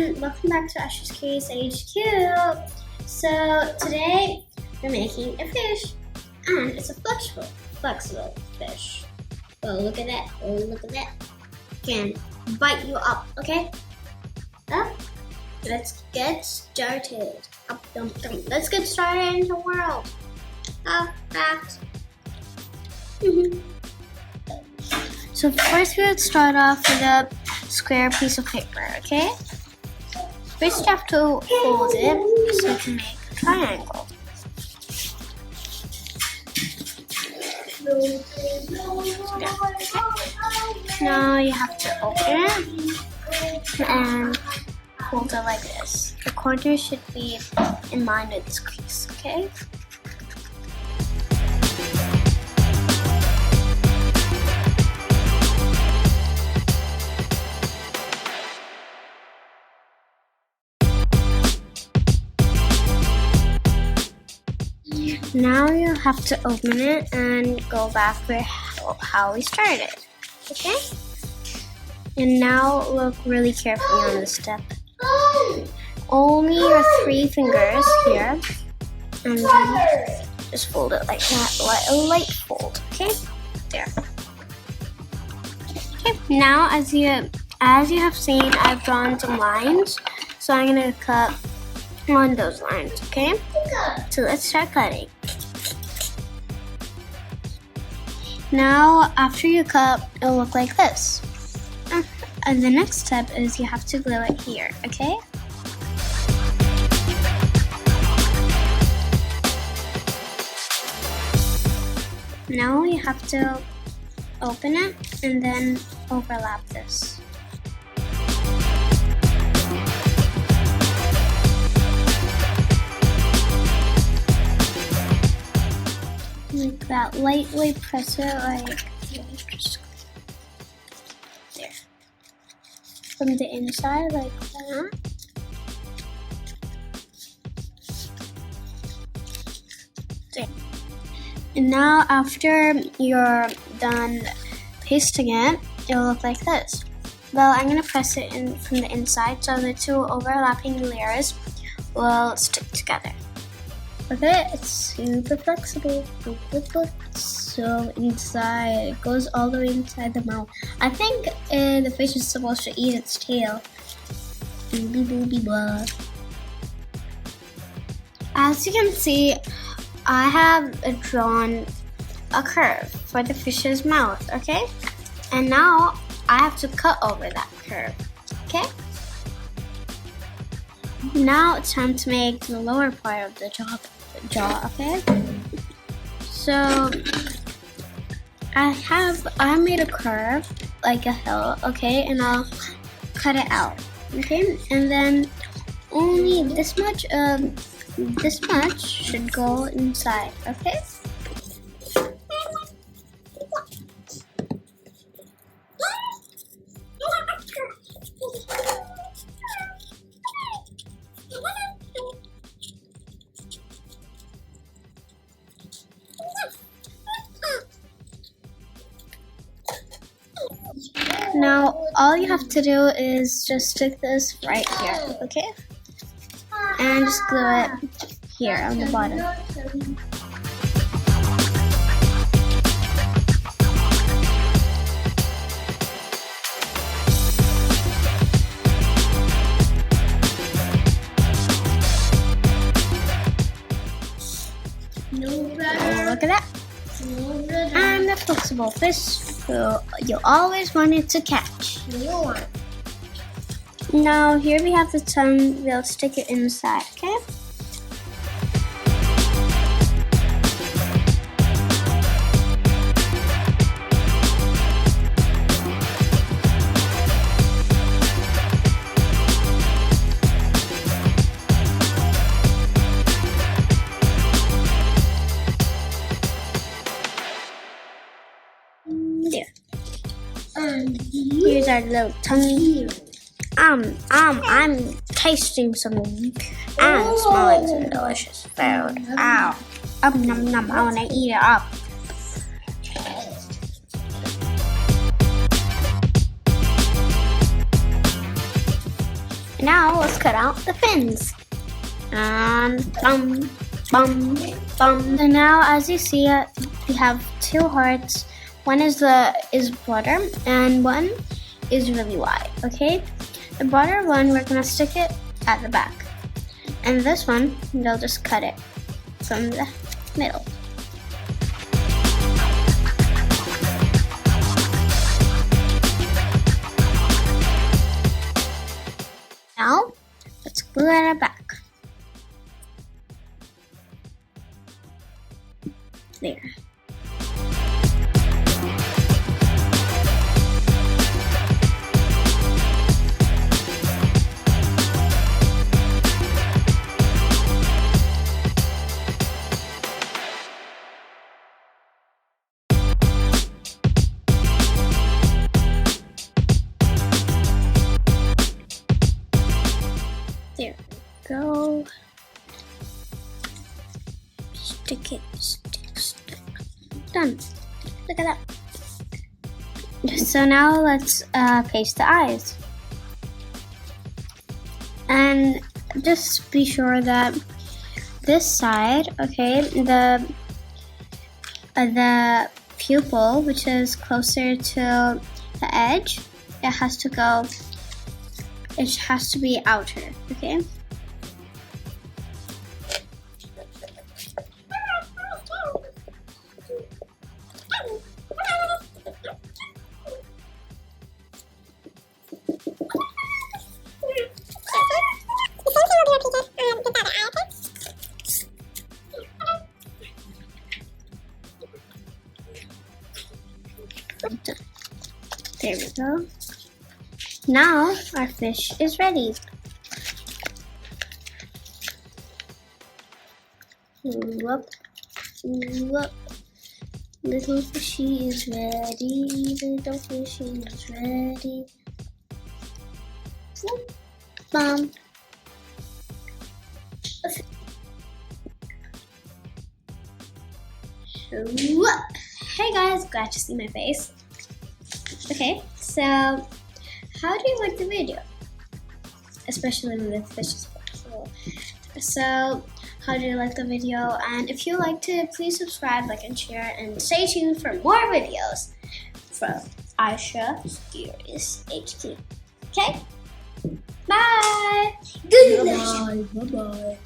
everyone, welcome back to Ayesha's Curious HQ. So today we're making a fish, and it's a flexible fish. Oh, look at that! Oh, look at that! Can bite you up, okay? Let's get started. Let's get started in the world. Fast. So first we would start off with a square piece of paper, okay? First you have to fold it so you can make a triangle. Now you have to open it and fold it like this. The corner should be in line with this crease, okay? Now you have to open it and go back where how we started, okay? And now look really carefully on this step. Only your 3 fingers here, and then just fold it like that, like a light fold, okay? There. Okay. Now, as you have seen, I've drawn some lines, so I'm gonna cut on those lines, okay? So let's start cutting. Now, after you cut, it'll look like this. And the next step is you have to glue it here, okay? Now you have to open it and then overlap this. Like that, lightly press it like just there. From the inside, like that. There. And now after you're done pasting it, it'll look like this. Well, I'm gonna press it in from the inside so the 2 overlapping layers will stick together. Look at it, it's super flexible. Look. So inside, it goes all the way inside the mouth. I think the fish is supposed to eat its tail. Booby blah. As you can see, I have drawn a curve for the fish's mouth, okay? And now I have to cut over that curve, okay? Now it's time to make the lower part of the jaw, okay? So I made a curve like a hill, okay, and I'll cut it out, okay? And then only this much should go inside, okay? Now, all you have to do is just stick this right here, okay? And just glue it here on the bottom. Look at that. And the flexible fish you always wanted to catch. Now here we have the tongue, we'll stick it inside, okay? There. Here's our little tongue. I'm tasting some and smelling some delicious food. Ow. Nom nom, I wanna eat it up. now let's cut out the fins. And bum, bum, bum. And now, as you see, we have two hearts. One is broader, and one is really wide. Okay, the broader one, we're gonna stick it at the back, and this one, they'll just cut it from the middle. Now, let's glue it back. There. There we go. Stick it, stick. Done. Look at that. So now let's paste the eyes. And just be sure that this side, okay, the pupil, which is closer to the edge, it has to be outer, okay? There we go. Now our fish is ready. Whoop, whoop. Little fishy is ready. Little fishy is ready. Whoop, bum. Whoop. Hey guys, glad to see my face. Okay, so how do you like the video? Especially when the fish is black. So how do you like the video? And if you liked it, please subscribe, like, and share, and stay tuned for more videos from Ayesha Series HD. Okay? Bye! Good night! Bye-bye.